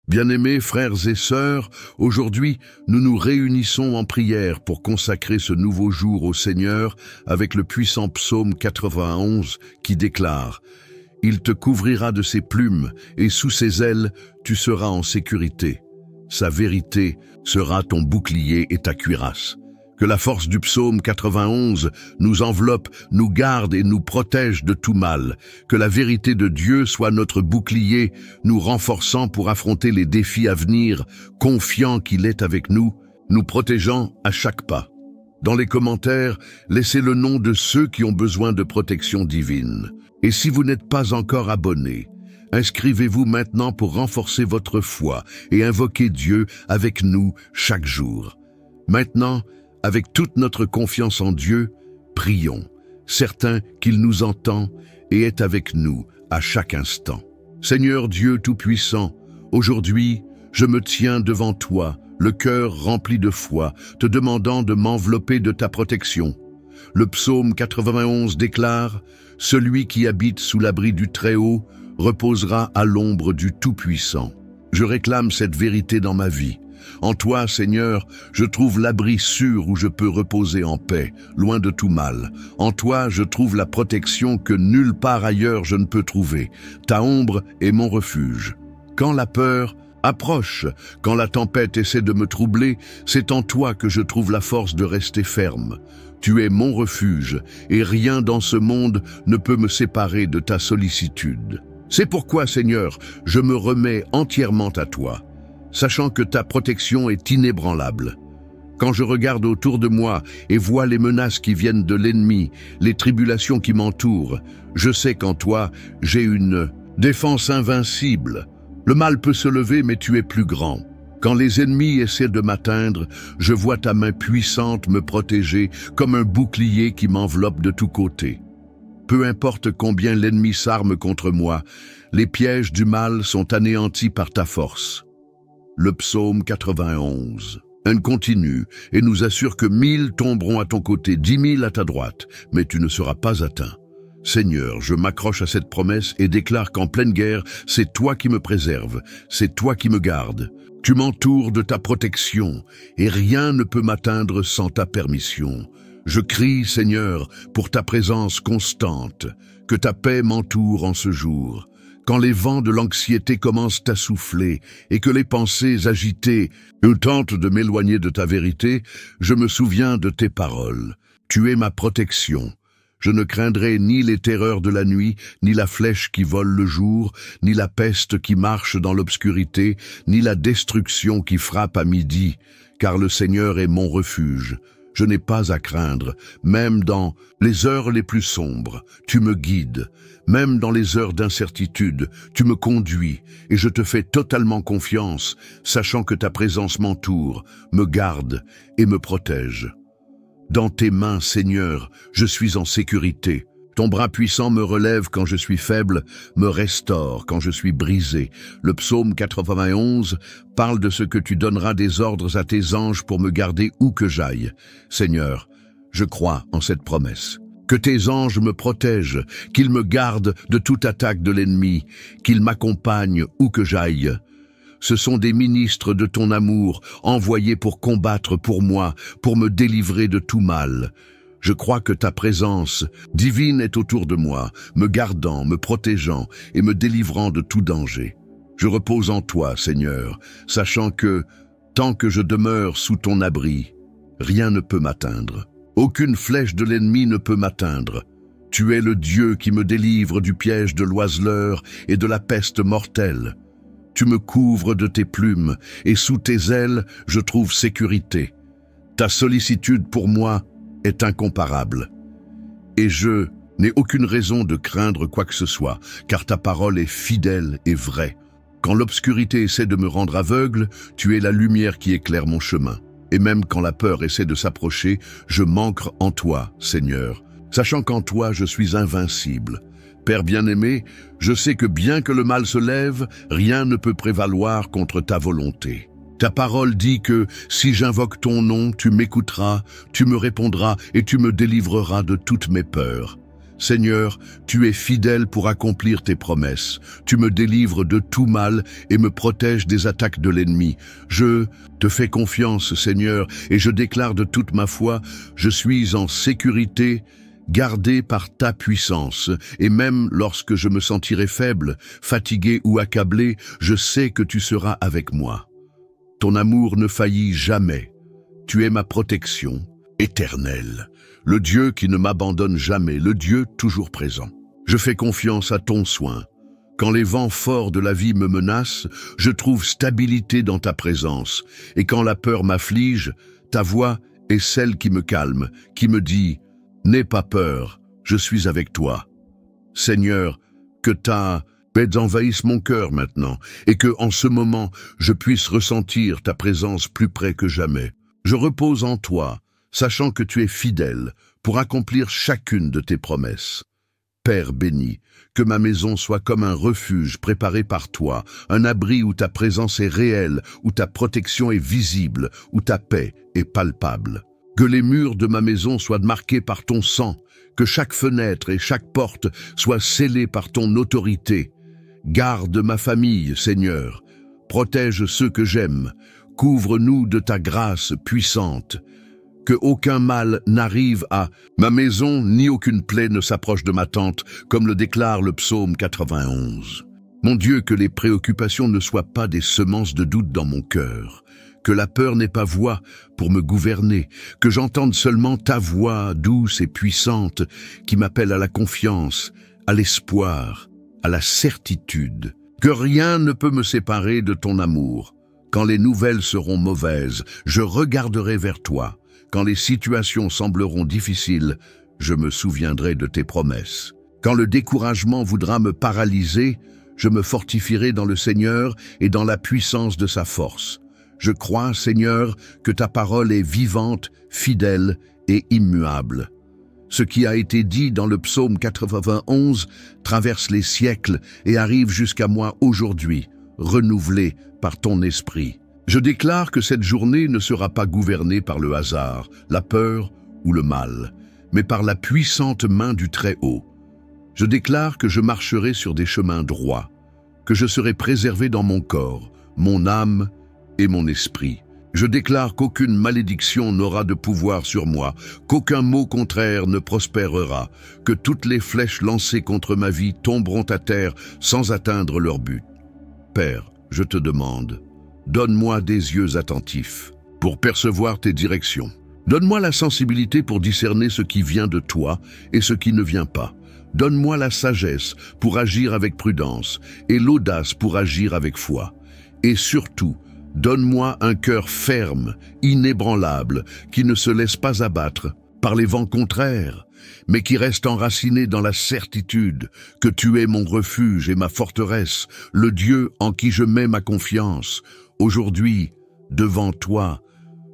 Bien-aimés frères et sœurs, aujourd'hui, nous nous réunissons en prière pour consacrer ce nouveau jour au Seigneur avec le puissant psaume 91 qui déclare « Il te couvrira de ses plumes et sous ses ailes, tu seras en sécurité. Sa vérité sera ton bouclier et ta cuirasse. » Que la force du psaume 91 nous enveloppe, nous garde et nous protège de tout mal. Que la vérité de Dieu soit notre bouclier, nous renforçant pour affronter les défis à venir, confiant qu'il est avec nous, nous protégeant à chaque pas. Dans les commentaires, laissez le nom de ceux qui ont besoin de protection divine. Et si vous n'êtes pas encore abonné, inscrivez-vous maintenant pour renforcer votre foi et invoquer Dieu avec nous chaque jour. Maintenant, avec toute notre confiance en Dieu, prions, certains qu'il nous entend et est avec nous à chaque instant. Seigneur Dieu Tout-Puissant, aujourd'hui, je me tiens devant toi, le cœur rempli de foi, te demandant de m'envelopper de ta protection. Le psaume 91 déclare « Celui qui habite sous l'abri du Très-Haut reposera à l'ombre du Tout-Puissant ». Je réclame cette vérité dans ma vie. En toi, Seigneur, je trouve l'abri sûr où je peux reposer en paix, loin de tout mal. En toi, je trouve la protection que nulle part ailleurs je ne peux trouver. Ta ombre est mon refuge. Quand la peur approche, quand la tempête essaie de me troubler, c'est en toi que je trouve la force de rester ferme. Tu es mon refuge, et rien dans ce monde ne peut me séparer de ta sollicitude. C'est pourquoi, Seigneur, je me remets entièrement à toi, sachant que ta protection est inébranlable. Quand je regarde autour de moi et vois les menaces qui viennent de l'ennemi, les tribulations qui m'entourent, je sais qu'en toi, j'ai une défense invincible. Le mal peut se lever, mais tu es plus grand. Quand les ennemis essaient de m'atteindre, je vois ta main puissante me protéger comme un bouclier qui m'enveloppe de tous côtés. Peu importe combien l'ennemi s'arme contre moi, les pièges du mal sont anéantis par ta force. Le psaume 91 continue et nous assure que 1000 tomberont à ton côté, 10 000 à ta droite, mais tu ne seras pas atteint. Seigneur, je m'accroche à cette promesse et déclare qu'en pleine guerre, c'est toi qui me préserves, c'est toi qui me gardes. Tu m'entoures de ta protection et rien ne peut m'atteindre sans ta permission. Je crie, Seigneur, pour ta présence constante, que ta paix m'entoure en ce jour. Quand les vents de l'anxiété commencent à souffler et que les pensées agitées tentent de m'éloigner de ta vérité, je me souviens de tes paroles. Tu es ma protection. Je ne craindrai ni les terreurs de la nuit, ni la flèche qui vole le jour, ni la peste qui marche dans l'obscurité, ni la destruction qui frappe à midi, car le Seigneur est mon refuge. Je n'ai pas à craindre, même dans les heures les plus sombres, tu me guides. Même dans les heures d'incertitude, tu me conduis et je te fais totalement confiance, sachant que ta présence m'entoure, me garde et me protège. Dans tes mains, Seigneur, je suis en sécurité. Ton bras puissant me relève quand je suis faible, me restaure quand je suis brisé. Le psaume 91 parle de ce que tu donneras des ordres à tes anges pour me garder où que j'aille. Seigneur, je crois en cette promesse. Que tes anges me protègent, qu'ils me gardent de toute attaque de l'ennemi, qu'ils m'accompagnent où que j'aille. Ce sont des ministres de ton amour, envoyés pour combattre pour moi, pour me délivrer de tout mal. Je crois que ta présence divine est autour de moi, me gardant, me protégeant et me délivrant de tout danger. Je repose en toi, Seigneur, sachant que, tant que je demeure sous ton abri, rien ne peut m'atteindre. Aucune flèche de l'ennemi ne peut m'atteindre. Tu es le Dieu qui me délivre du piège de l'oiseleur et de la peste mortelle. Tu me couvres de tes plumes et sous tes ailes, je trouve sécurité. Ta sollicitude pour moi est incomparable. Et je n'ai aucune raison de craindre quoi que ce soit, car ta parole est fidèle et vraie. Quand l'obscurité essaie de me rendre aveugle, tu es la lumière qui éclaire mon chemin. Et même quand la peur essaie de s'approcher, je m'ancre en toi, Seigneur, sachant qu'en toi je suis invincible. Père bien-aimé, je sais que bien que le mal se lève, rien ne peut prévaloir contre ta volonté. Ta parole dit que si j'invoque ton nom, tu m'écouteras, tu me répondras et tu me délivreras de toutes mes peurs. Seigneur, tu es fidèle pour accomplir tes promesses. Tu me délivres de tout mal et me protèges des attaques de l'ennemi. Je te fais confiance, Seigneur, et je déclare de toute ma foi, je suis en sécurité, gardé par ta puissance. Et même lorsque je me sentirai faible, fatigué ou accablé, je sais que tu seras avec moi. Ton amour ne faillit jamais. Tu es ma protection éternelle. Le Dieu qui ne m'abandonne jamais, le Dieu toujours présent. Je fais confiance à ton soin. Quand les vents forts de la vie me menacent, je trouve stabilité dans ta présence. Et quand la peur m'afflige, ta voix est celle qui me calme, qui me dit « N'aie pas peur, je suis avec toi ». Seigneur, que ta paix envahisse mon cœur maintenant, et que, en ce moment, je puisse ressentir ta présence plus près que jamais. Je repose en toi, sachant que tu es fidèle pour accomplir chacune de tes promesses. Père béni, que ma maison soit comme un refuge préparé par toi, un abri où ta présence est réelle, où ta protection est visible, où ta paix est palpable. Que les murs de ma maison soient marqués par ton sang, que chaque fenêtre et chaque porte soient scellées par ton autorité. Garde ma famille, Seigneur, protège ceux que j'aime, couvre-nous de ta grâce puissante. Que aucun mal n'arrive à ma maison, ni aucune plaie ne s'approche de ma tente, comme le déclare le psaume 91. Mon Dieu, que les préoccupations ne soient pas des semences de doute dans mon cœur, que la peur n'ait pas voix pour me gouverner, que j'entende seulement ta voix douce et puissante qui m'appelle à la confiance, à l'espoir, à la certitude. Que rien ne peut me séparer de ton amour. Quand les nouvelles seront mauvaises, je regarderai vers toi. Quand les situations sembleront difficiles, je me souviendrai de tes promesses. Quand le découragement voudra me paralyser, je me fortifierai dans le Seigneur et dans la puissance de sa force. Je crois, Seigneur, que ta parole est vivante, fidèle et immuable. Ce qui a été dit dans le psaume 91 traverse les siècles et arrive jusqu'à moi aujourd'hui, renouvelé par ton esprit. Je déclare que cette journée ne sera pas gouvernée par le hasard, la peur ou le mal, mais par la puissante main du Très-Haut. Je déclare que je marcherai sur des chemins droits, que je serai préservé dans mon corps, mon âme et mon esprit. Je déclare qu'aucune malédiction n'aura de pouvoir sur moi, qu'aucun mot contraire ne prospérera, que toutes les flèches lancées contre ma vie tomberont à terre sans atteindre leur but. Père, je te demande, donne-moi des yeux attentifs pour percevoir tes directions. Donne-moi la sensibilité pour discerner ce qui vient de toi et ce qui ne vient pas. Donne-moi la sagesse pour agir avec prudence et l'audace pour agir avec foi. Et surtout, donne-moi un cœur ferme, inébranlable, qui ne se laisse pas abattre par les vents contraires, mais qui reste enraciné dans la certitude que tu es mon refuge et ma forteresse, le Dieu en qui je mets ma confiance. Aujourd'hui, devant toi,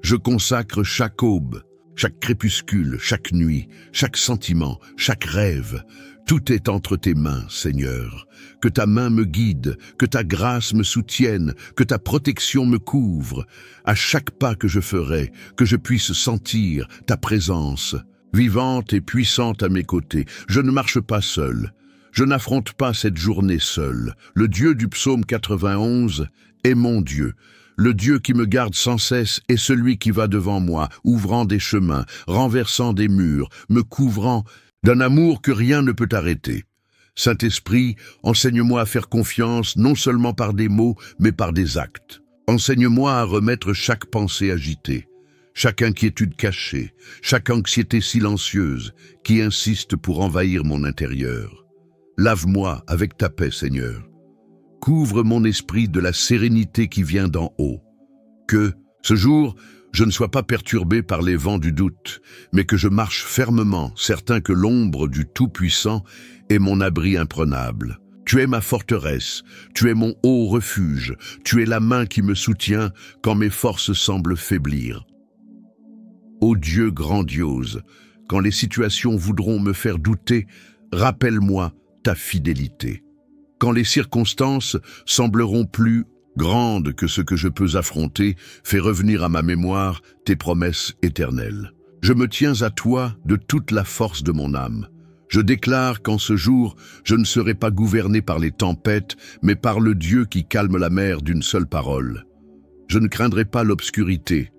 je consacre chaque aube, chaque crépuscule, chaque nuit, chaque sentiment, chaque rêve. Tout est entre tes mains, Seigneur. Que ta main me guide, que ta grâce me soutienne, que ta protection me couvre. À chaque pas que je ferai, que je puisse sentir ta présence, vivante et puissante à mes côtés. Je ne marche pas seul. Je n'affronte pas cette journée seul. Le Dieu du psaume 91 est mon Dieu. Le Dieu qui me garde sans cesse est celui qui va devant moi, ouvrant des chemins, renversant des murs, me couvrant d'un amour que rien ne peut arrêter. Saint-Esprit, enseigne-moi à faire confiance non seulement par des mots, mais par des actes. Enseigne-moi à remettre chaque pensée agitée, chaque inquiétude cachée, chaque anxiété silencieuse qui insiste pour envahir mon intérieur. Lave-moi avec ta paix, Seigneur. Couvre mon esprit de la sérénité qui vient d'en haut. Que, ce jour, je ne sois pas perturbé par les vents du doute, mais que je marche fermement, certain que l'ombre du Tout-Puissant est mon abri imprenable. Tu es ma forteresse, tu es mon haut refuge, tu es la main qui me soutient quand mes forces semblent faiblir. Ô Dieu grandiose, quand les situations voudront me faire douter, rappelle-moi ta fidélité. Quand les circonstances sembleront plus grandes que ce que je peux affronter, fais revenir à ma mémoire tes promesses éternelles. Je me tiens à toi de toute la force de mon âme. Je déclare qu'en ce jour, je ne serai pas gouverné par les tempêtes, mais par le Dieu qui calme la mer d'une seule parole. Je ne craindrai pas l'obscurité,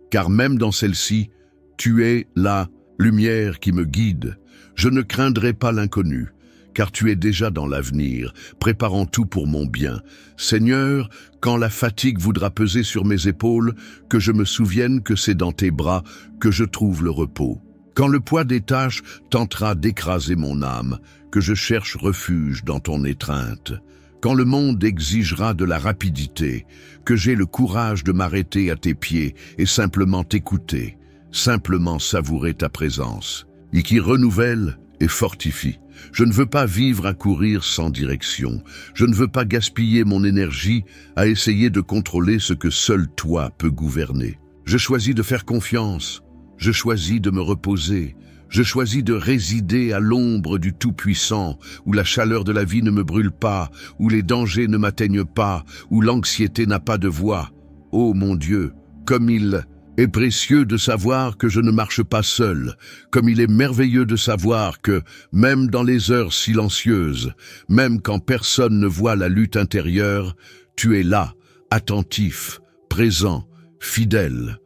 car même dans celle-ci, tu es la lumière qui me guide. Je ne craindrai pas l'inconnu, car tu es déjà dans l'avenir, préparant tout pour mon bien. Seigneur, quand la fatigue voudra peser sur mes épaules, que je me souvienne que c'est dans tes bras que je trouve le repos. Quand le poids des tâches tentera d'écraser mon âme, que je cherche refuge dans ton étreinte. Quand le monde exigera de la rapidité, que j'ai le courage de m'arrêter à tes pieds et simplement t'écouter, simplement savourer ta présence, et qui renouvelle et fortifie. Je ne veux pas vivre à courir sans direction. Je ne veux pas gaspiller mon énergie à essayer de contrôler ce que seul toi peux gouverner. Je choisis de faire confiance. Je choisis de me reposer. Je choisis de résider à l'ombre du Tout-Puissant, où la chaleur de la vie ne me brûle pas, où les dangers ne m'atteignent pas, où l'anxiété n'a pas de voix. Ô mon Dieu, comme il est précieux de savoir que je ne marche pas seul, comme il est merveilleux de savoir que, même dans les heures silencieuses, même quand personne ne voit la lutte intérieure, tu es là, attentif, présent, fidèle.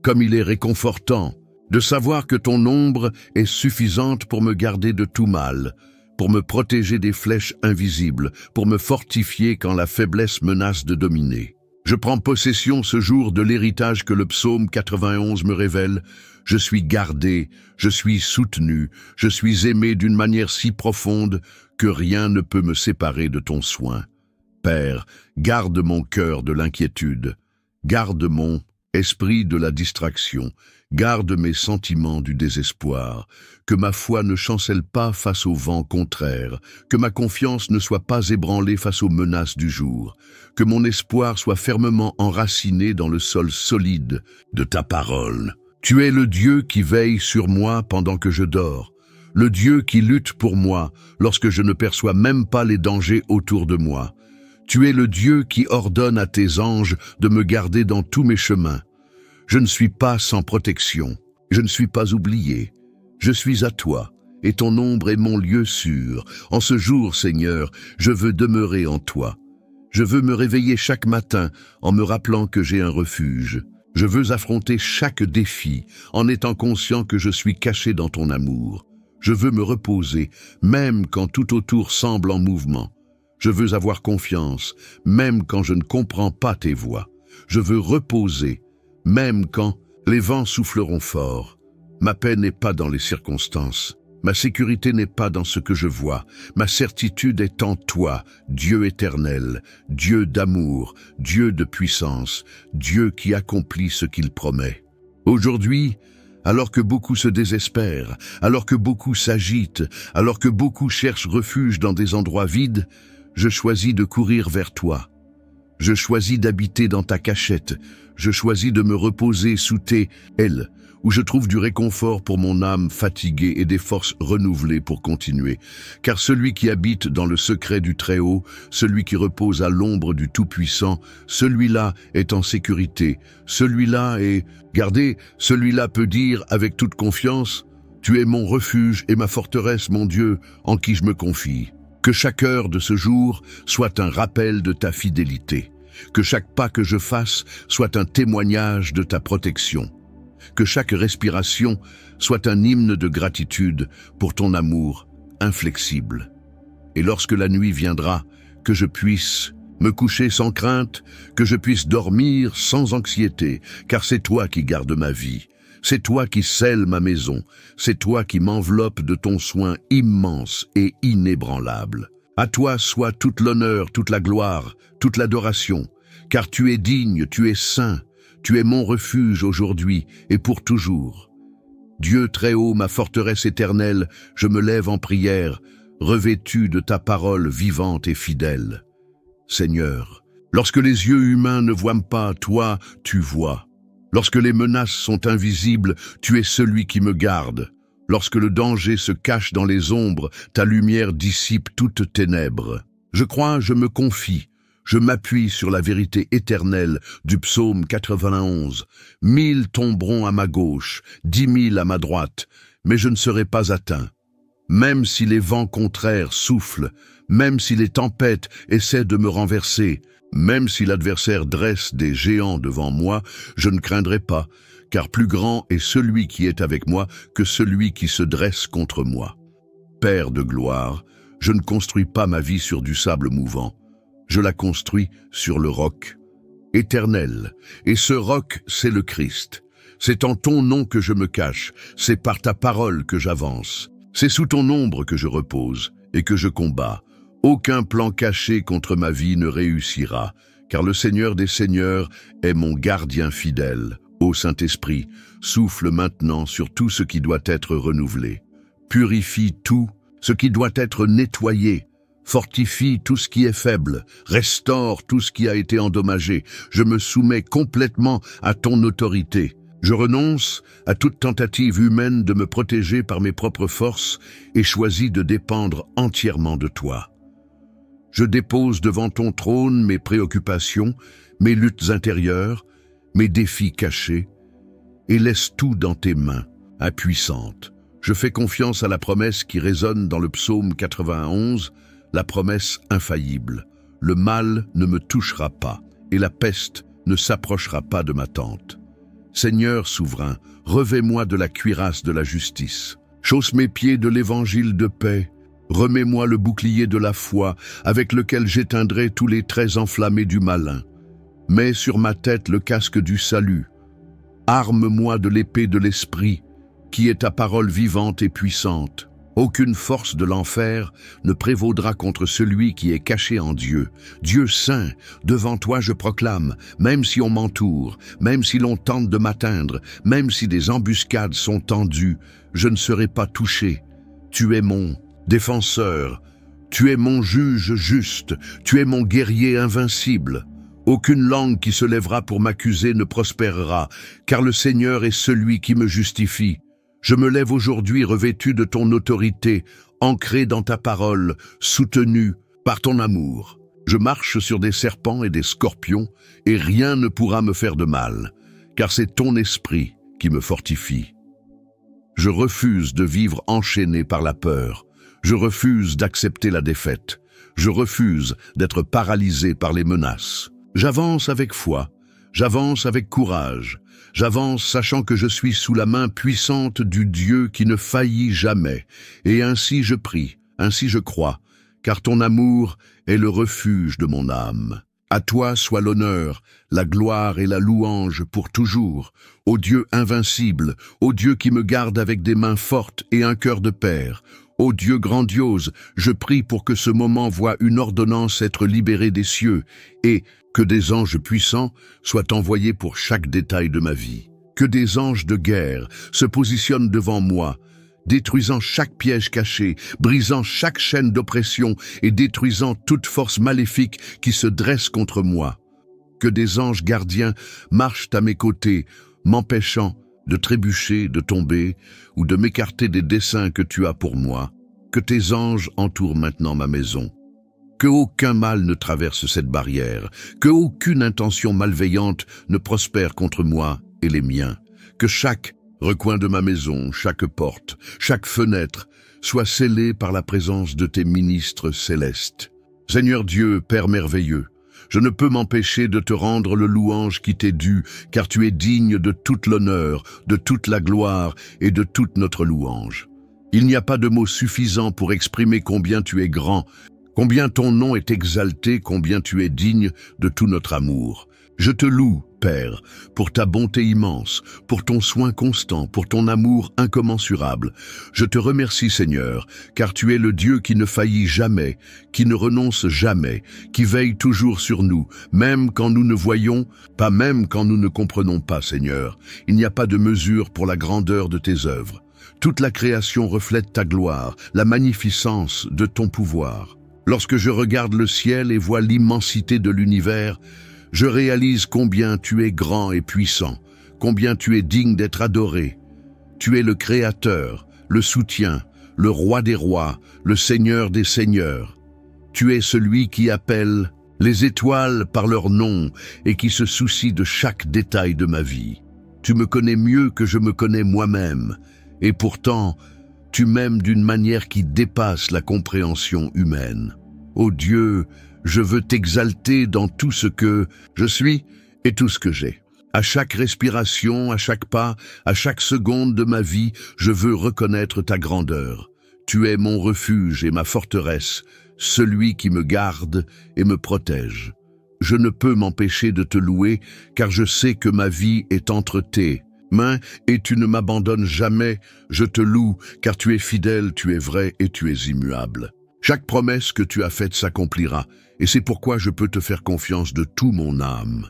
Comme il est réconfortant de savoir que ton ombre est suffisante pour me garder de tout mal, pour me protéger des flèches invisibles, pour me fortifier quand la faiblesse menace de dominer. Je prends possession ce jour de l'héritage que le psaume 91 me révèle. Je suis gardé, je suis soutenu, je suis aimé d'une manière si profonde que rien ne peut me séparer de ton soin. Père, garde mon cœur de l'inquiétude, garde mon esprit de la distraction, garde mes sentiments du désespoir, que ma foi ne chancelle pas face au vent contraire, que ma confiance ne soit pas ébranlée face aux menaces du jour, que mon espoir soit fermement enraciné dans le sol solide de ta parole. Tu es le Dieu qui veille sur moi pendant que je dors, le Dieu qui lutte pour moi lorsque je ne perçois même pas les dangers autour de moi. Tu es le Dieu qui ordonne à tes anges de me garder dans tous mes chemins. Je ne suis pas sans protection, je ne suis pas oublié. Je suis à toi, et ton ombre est mon lieu sûr. En ce jour, Seigneur, je veux demeurer en toi. Je veux me réveiller chaque matin en me rappelant que j'ai un refuge. Je veux affronter chaque défi en étant conscient que je suis caché dans ton amour. Je veux me reposer, même quand tout autour semble en mouvement. Je veux avoir confiance, même quand je ne comprends pas tes voies. Je veux reposer, même quand les vents souffleront fort. Ma paix n'est pas dans les circonstances. Ma sécurité n'est pas dans ce que je vois. Ma certitude est en toi, Dieu éternel, Dieu d'amour, Dieu de puissance, Dieu qui accomplit ce qu'il promet. Aujourd'hui, alors que beaucoup se désespèrent, alors que beaucoup s'agitent, alors que beaucoup cherchent refuge dans des endroits vides, je choisis de courir vers toi. Je choisis d'habiter dans ta cachette. Je choisis de me reposer sous tes ailes, où je trouve du réconfort pour mon âme fatiguée et des forces renouvelées pour continuer. Car celui qui habite dans le secret du Très-Haut, celui qui repose à l'ombre du Tout-Puissant, celui-là est en sécurité. Celui-là est gardé, celui-là peut dire avec toute confiance, « Tu es mon refuge et ma forteresse, mon Dieu, en qui je me confie. » Que chaque heure de ce jour soit un rappel de ta fidélité. Que chaque pas que je fasse soit un témoignage de ta protection. Que chaque respiration soit un hymne de gratitude pour ton amour inflexible. Et lorsque la nuit viendra, que je puisse me coucher sans crainte, que je puisse dormir sans anxiété, car c'est toi qui gardes ma vie. C'est toi qui scelles ma maison, c'est toi qui m'enveloppe de ton soin immense et inébranlable. À toi soit toute l'honneur, toute la gloire, toute l'adoration, car tu es digne, tu es saint, tu es mon refuge aujourd'hui et pour toujours. Dieu très haut, ma forteresse éternelle, je me lève en prière, revêtu de ta parole vivante et fidèle. Seigneur, lorsque les yeux humains ne voient pas, toi, tu vois. Lorsque les menaces sont invisibles, tu es celui qui me garde. Lorsque le danger se cache dans les ombres, ta lumière dissipe toute ténèbres. Je crois, je me confie, je m'appuie sur la vérité éternelle du psaume 91. 1000 tomberont à ma gauche, 10 000 à ma droite, mais je ne serai pas atteint. Même si les vents contraires soufflent, même si les tempêtes essaient de me renverser, même si l'adversaire dresse des géants devant moi, je ne craindrai pas, car plus grand est celui qui est avec moi que celui qui se dresse contre moi. Père de gloire, je ne construis pas ma vie sur du sable mouvant, je la construis sur le roc éternel, et ce roc, c'est le Christ. C'est en ton nom que je me cache, c'est par ta parole que j'avance. C'est sous ton ombre que je repose et que je combats. Aucun plan caché contre ma vie ne réussira, car le Seigneur des Seigneurs est mon gardien fidèle. Ô Saint-Esprit, souffle maintenant sur tout ce qui doit être renouvelé. Purifie tout ce qui doit être nettoyé. Fortifie tout ce qui est faible, restaure tout ce qui a été endommagé. Je me soumets complètement à ton autorité. Je renonce à toute tentative humaine de me protéger par mes propres forces et choisis de dépendre entièrement de toi. Je dépose devant ton trône mes préoccupations, mes luttes intérieures, mes défis cachés, et laisse tout dans tes mains, impuissantes. Je fais confiance à la promesse qui résonne dans le psaume 91, la promesse infaillible. Le mal ne me touchera pas, et la peste ne s'approchera pas de ma tente. Seigneur souverain, revêt-moi de la cuirasse de la justice. Chausse mes pieds de l'évangile de paix. Remets-moi le bouclier de la foi, avec lequel j'éteindrai tous les traits enflammés du malin. Mets sur ma tête le casque du salut. Arme-moi de l'épée de l'esprit, qui est ta parole vivante et puissante. Aucune force de l'enfer ne prévaudra contre celui qui est caché en Dieu. Dieu saint, devant toi je proclame, même si on m'entoure, même si l'on tente de m'atteindre, même si des embuscades sont tendues, je ne serai pas touché. Tu es mon défenseur, tu es mon juge juste, tu es mon guerrier invincible. Aucune langue qui se lèvera pour m'accuser ne prospérera, car le Seigneur est celui qui me justifie. Je me lève aujourd'hui revêtu de ton autorité, ancré dans ta parole, soutenu par ton amour. Je marche sur des serpents et des scorpions, et rien ne pourra me faire de mal, car c'est ton esprit qui me fortifie. Je refuse de vivre enchaîné par la peur. Je refuse d'accepter la défaite. Je refuse d'être paralysé par les menaces. J'avance avec foi, j'avance avec courage. J'avance sachant que je suis sous la main puissante du Dieu qui ne faillit jamais. Et ainsi je prie, ainsi je crois, car ton amour est le refuge de mon âme. À toi soit l'honneur, la gloire et la louange pour toujours. Ô Dieu invincible, ô Dieu qui me garde avec des mains fortes et un cœur de père. Ô Dieu grandiose, je prie pour que ce moment voie une ordonnance être libérée des cieux et que des anges puissants soient envoyés pour chaque détail de ma vie. Que des anges de guerre se positionnent devant moi, détruisant chaque piège caché, brisant chaque chaîne d'oppression et détruisant toute force maléfique qui se dresse contre moi. Que des anges gardiens marchent à mes côtés, m'empêchant de trébucher, de tomber ou de m'écarter des desseins que tu as pour moi. Que tes anges entourent maintenant ma maison. Que aucun mal ne traverse cette barrière, que aucune intention malveillante ne prospère contre moi et les miens. Que chaque recoin de ma maison, chaque porte, chaque fenêtre soit scellée par la présence de tes ministres célestes. Seigneur Dieu, Père merveilleux, je ne peux m'empêcher de te rendre le louange qui t'est dû, car tu es digne de toute l'honneur, de toute la gloire et de toute notre louange. Il n'y a pas de mots suffisants pour exprimer combien tu es grand, combien ton nom est exalté, combien tu es digne de tout notre amour. Je te loue, Père, pour ta bonté immense, pour ton soin constant, pour ton amour incommensurable. Je te remercie, Seigneur, car tu es le Dieu qui ne faillit jamais, qui ne renonce jamais, qui veille toujours sur nous, même quand nous ne voyons, pas même quand nous ne comprenons pas, Seigneur. Il n'y a pas de mesure pour la grandeur de tes œuvres. Toute la création reflète ta gloire, la magnificence de ton pouvoir. Lorsque je regarde le ciel et vois l'immensité de l'univers, je réalise combien tu es grand et puissant, combien tu es digne d'être adoré. Tu es le Créateur, le soutien, le Roi des rois, le Seigneur des seigneurs. Tu es celui qui appelle les étoiles par leur nom et qui se soucie de chaque détail de ma vie. Tu me connais mieux que je me connais moi-même, et pourtant, tu m'aimes d'une manière qui dépasse la compréhension humaine. Ô Dieu, je veux t'exalter dans tout ce que je suis et tout ce que j'ai. À chaque respiration, à chaque pas, à chaque seconde de ma vie, je veux reconnaître ta grandeur. Tu es mon refuge et ma forteresse, celui qui me garde et me protège. Je ne peux m'empêcher de te louer, car je sais que ma vie est entre tes mains et tu ne m'abandonnes jamais. Je te loue, car tu es fidèle, tu es vrai et tu es immuable. Chaque promesse que tu as faite s'accomplira, et c'est pourquoi je peux te faire confiance de tout mon âme.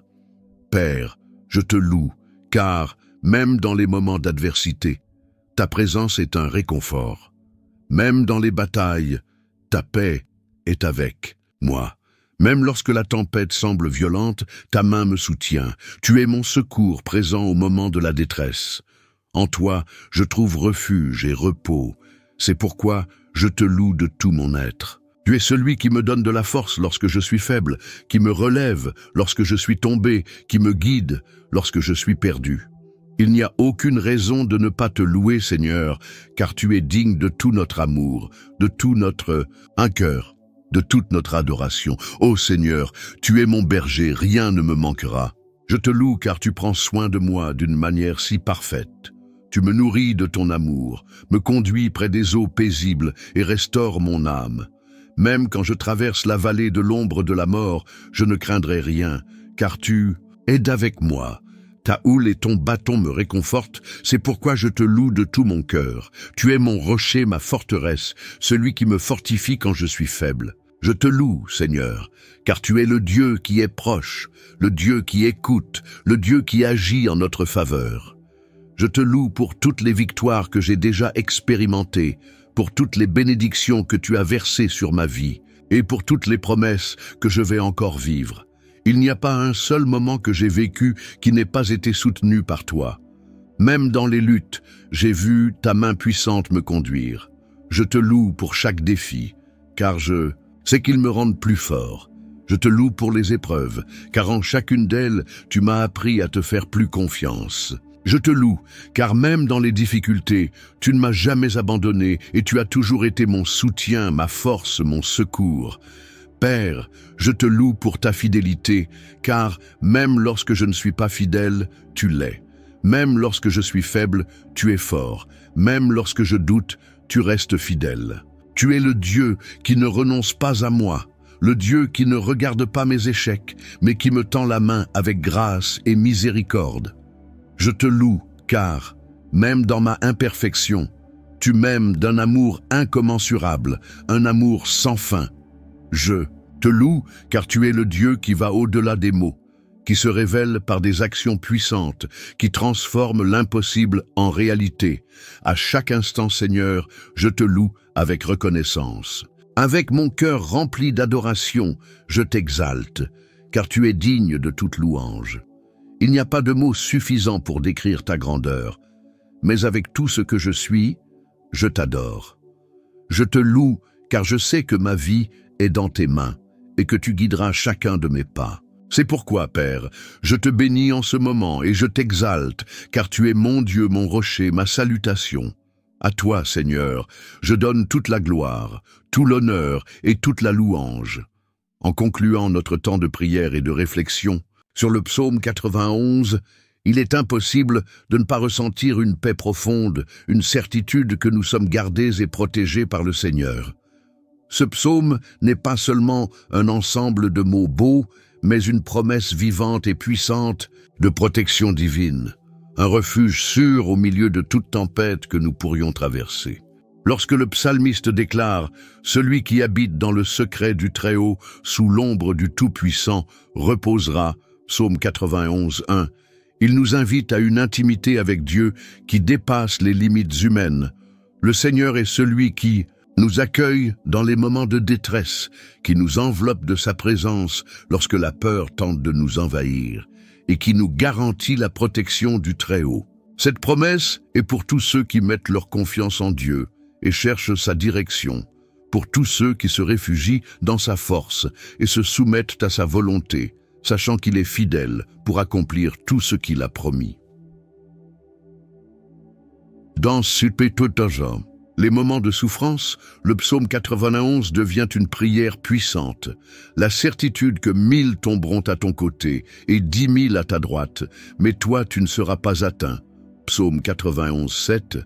Père, je te loue, car, même dans les moments d'adversité, ta présence est un réconfort. Même dans les batailles, ta paix est avec moi. Même lorsque la tempête semble violente, ta main me soutient. Tu es mon secours présent au moment de la détresse. En toi, je trouve refuge et repos. C'est pourquoi je te loue de tout mon être. Tu es celui qui me donne de la force lorsque je suis faible, qui me relève lorsque je suis tombé, qui me guide lorsque je suis perdu. Il n'y a aucune raison de ne pas te louer, Seigneur, car tu es digne de tout notre amour, de tout notre cœur, de toute notre adoration. Ô Seigneur, tu es mon berger, rien ne me manquera. Je te loue car tu prends soin de moi d'une manière si parfaite. Tu me nourris de ton amour, me conduis près des eaux paisibles et restaures mon âme. Même quand je traverse la vallée de l'ombre de la mort, je ne craindrai rien, car tu es avec moi. Ta houle et ton bâton me réconfortent, c'est pourquoi je te loue de tout mon cœur. Tu es mon rocher, ma forteresse, celui qui me fortifie quand je suis faible. Je te loue, Seigneur, car tu es le Dieu qui est proche, le Dieu qui écoute, le Dieu qui agit en notre faveur. Je te loue pour toutes les victoires que j'ai déjà expérimentées, pour toutes les bénédictions que tu as versées sur ma vie, et pour toutes les promesses que je vais encore vivre. Il n'y a pas un seul moment que j'ai vécu qui n'ait pas été soutenu par toi. Même dans les luttes, j'ai vu ta main puissante me conduire. Je te loue pour chaque défi, car je sais qu'ils me rendent plus fort. Je te loue pour les épreuves, car en chacune d'elles, tu m'as appris à te faire plus confiance. Je te loue, car même dans les difficultés, tu ne m'as jamais abandonné et tu as toujours été mon soutien, ma force, mon secours. Père, je te loue pour ta fidélité, car même lorsque je ne suis pas fidèle, tu l'es. Même lorsque je suis faible, tu es fort. Même lorsque je doute, tu restes fidèle. Tu es le Dieu qui ne renonce pas à moi, le Dieu qui ne regarde pas mes échecs, mais qui me tend la main avec grâce et miséricorde. Je te loue, car, même dans ma imperfection, tu m'aimes d'un amour incommensurable, un amour sans fin. Je te loue, car tu es le Dieu qui va au-delà des mots, qui se révèle par des actions puissantes, qui transforme l'impossible en réalité. À chaque instant, Seigneur, je te loue avec reconnaissance. Avec mon cœur rempli d'adoration, je t'exalte, car tu es digne de toute louange. Il n'y a pas de mots suffisants pour décrire ta grandeur, mais avec tout ce que je suis, je t'adore. Je te loue, car je sais que ma vie est dans tes mains et que tu guideras chacun de mes pas. C'est pourquoi, Père, je te bénis en ce moment et je t'exalte, car tu es mon Dieu, mon rocher, ma salutation. À toi, Seigneur, je donne toute la gloire, tout l'honneur et toute la louange. En concluant notre temps de prière et de réflexion sur le psaume 91, il est impossible de ne pas ressentir une paix profonde, une certitude que nous sommes gardés et protégés par le Seigneur. Ce psaume n'est pas seulement un ensemble de mots beaux, mais une promesse vivante et puissante de protection divine, un refuge sûr au milieu de toute tempête que nous pourrions traverser. Lorsque le psalmiste déclare « Celui qui habite dans le secret du Très-Haut, sous l'ombre du Tout-Puissant, reposera », psaume 91, 1, il nous invite à une intimité avec Dieu qui dépasse les limites humaines. Le Seigneur est celui qui nous accueille dans les moments de détresse, qui nous enveloppe de sa présence lorsque la peur tente de nous envahir, et qui nous garantit la protection du Très-Haut. Cette promesse est pour tous ceux qui mettent leur confiance en Dieu et cherchent sa direction, pour tous ceux qui se réfugient dans sa force et se soumettent à sa volonté, sachant qu'il est fidèle pour accomplir tout ce qu'il a promis. Dans Les moments de souffrance, le psaume 91 devient une prière puissante. La certitude que 1000 tomberont à ton côté et 10 000 à ta droite, mais toi tu ne seras pas atteint. Psaume 91, 7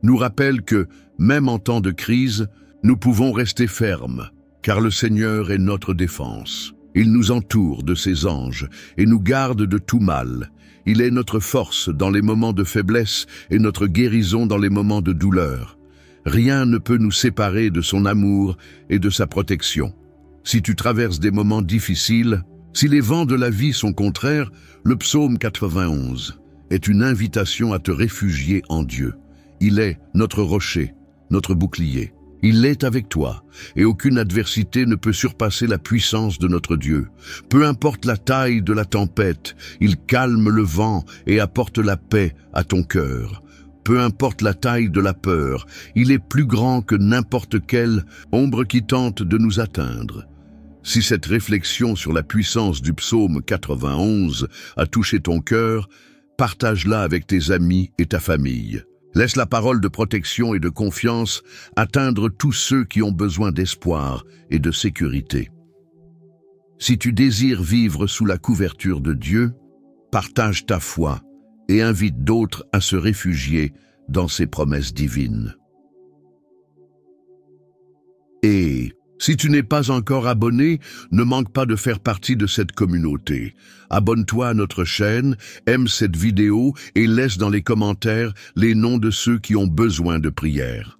nous rappelle que, même en temps de crise, nous pouvons rester fermes, car le Seigneur est notre défense. Il nous entoure de ses anges et nous garde de tout mal. Il est notre force dans les moments de faiblesse et notre guérison dans les moments de douleur. Rien ne peut nous séparer de son amour et de sa protection. Si tu traverses des moments difficiles, si les vents de la vie sont contraires, le psaume 91 est une invitation à te réfugier en Dieu. Il est notre rocher, notre bouclier. Il est avec toi, et aucune adversité ne peut surpasser la puissance de notre Dieu. Peu importe la taille de la tempête, il calme le vent et apporte la paix à ton cœur. Peu importe la taille de la peur, il est plus grand que n'importe quelle ombre qui tente de nous atteindre. Si cette réflexion sur la puissance du psaume 91 a touché ton cœur, partage-la avec tes amis et ta famille. Laisse la parole de protection et de confiance atteindre tous ceux qui ont besoin d'espoir et de sécurité. Si tu désires vivre sous la couverture de Dieu, partage ta foi et invite d'autres à se réfugier dans ses promesses divines. Et si tu n'es pas encore abonné, ne manque pas de faire partie de cette communauté. Abonne-toi à notre chaîne, aime cette vidéo et laisse dans les commentaires les noms de ceux qui ont besoin de prière.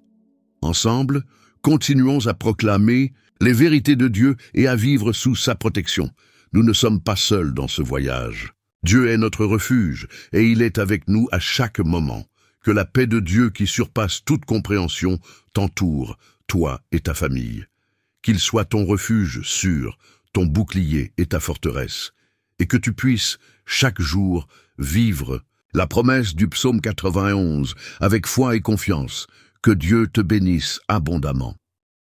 Ensemble, continuons à proclamer les vérités de Dieu et à vivre sous sa protection. Nous ne sommes pas seuls dans ce voyage. Dieu est notre refuge et il est avec nous à chaque moment. Que la paix de Dieu qui surpasse toute compréhension t'entoure, toi et ta famille. Qu'il soit ton refuge sûr, ton bouclier et ta forteresse, et que tu puisses, chaque jour, vivre la promesse du psaume 91 avec foi et confiance. Que Dieu te bénisse abondamment.